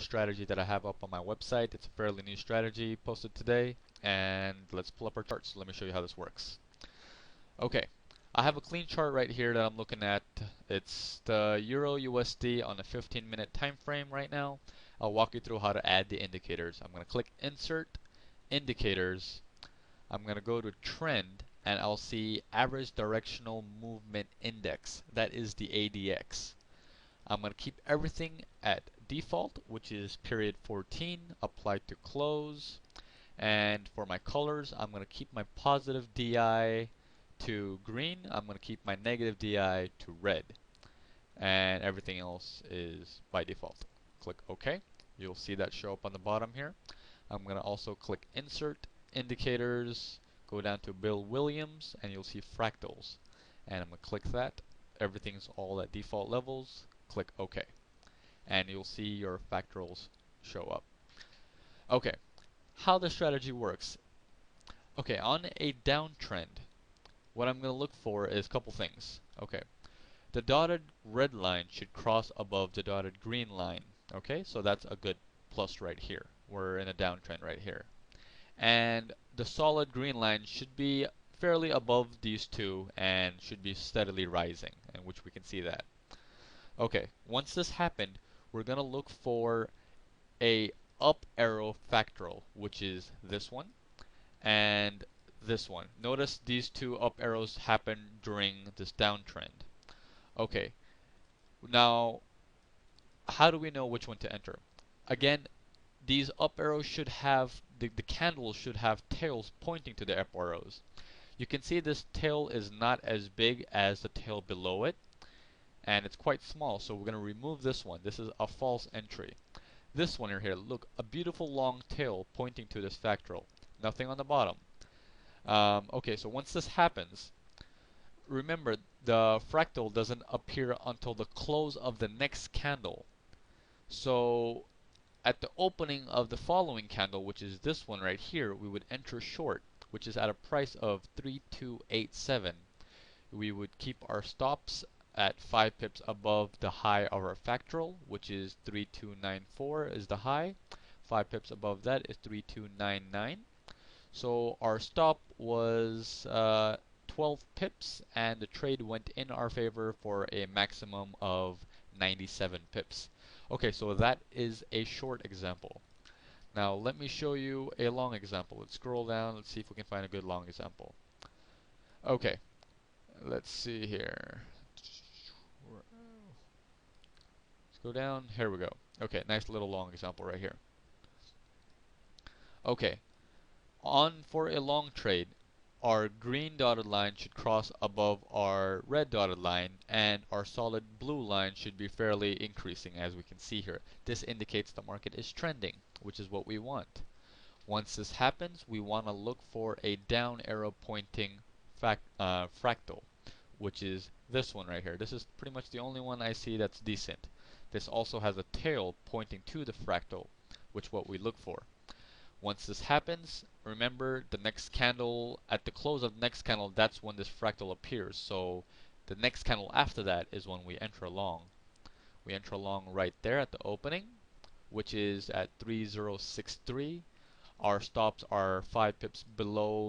strategy that I have up on my website. It's a fairly new strategy posted today, and let's pull up our charts. Let me show you how this works. Okay, I have a clean chart right here that I'm looking at. It's the Euro USD on a 15-minute time frame right now. I'll walk you through how to add the indicators. I'm going to click Insert Indicators. I'm going to go to Trend, and I'll see Average Directional Movement Index. That is the ADX. I'm going to keep everything at default, which is period 14, apply to close. And for my colors, I'm going to keep my positive DI to green. I'm going to keep my negative DI to red. And everything else is by default. Click OK. You'll see that show up on the bottom here. I'm going to also click Insert Indicators, go down to Bill Williams, and you'll see fractals. And I'm going to click that. Everything's all at default levels. Click OK. And you'll see your fractals show up. Okay, how the strategy works. Okay, on a downtrend, what I'm going to look for is a couple things. Okay, the dotted red line should cross above the dotted green line. Okay, so that's a good plus right here. We're in a downtrend right here. And the solid green line should be fairly above these two and should be steadily rising, in which we can see that. Okay, once this happened, we're going to look for a up arrow fractal, which is this one and this one. Notice these two up arrows happen during this downtrend. Okay, now how do we know which one to enter? Again, these up arrows should have, the candles should have tails pointing to the up arrows. You can see this tail is not as big as the tail below it, and it's quite small, so we're going to remove this one. This is a false entry. This one here, look, a beautiful long tail pointing to this fractal. Nothing on the bottom. Okay, so once this happens, remember the fractal doesn't appear until the close of the next candle. So at the opening of the following candle, which is this one right here, we would enter short, which is at a price of 3287. We would keep our stops at 5 pips above the high of our fractal, which is 3294 is the high. 5 pips above that is 3299. So our stop was 12 pips, and the trade went in our favor for a maximum of 97 pips. Okay, so that is a short example. Now let me show you a long example. Let's scroll down. Let's see if we can find a good long example. Okay, let's see here. Let's go down. Here we go. Okay, nice little long example right here. Okay, on for a long trade, our green dotted line should cross above our red dotted line, and our solid blue line should be fairly increasing, as we can see here. This indicates the market is trending, which is what we want. Once this happens, we want to look for a down arrow pointing fractal, which is this one right here. This is pretty much the only one I see that's decent. This also has a tail pointing to the fractal, which is what we look for. Once this happens, remember the next candle, at the close of the next candle, that's when this fractal appears. So the next candle after that is when we enter long. We enter long right there at the opening, which is at 3063. Our stops are 5 pips below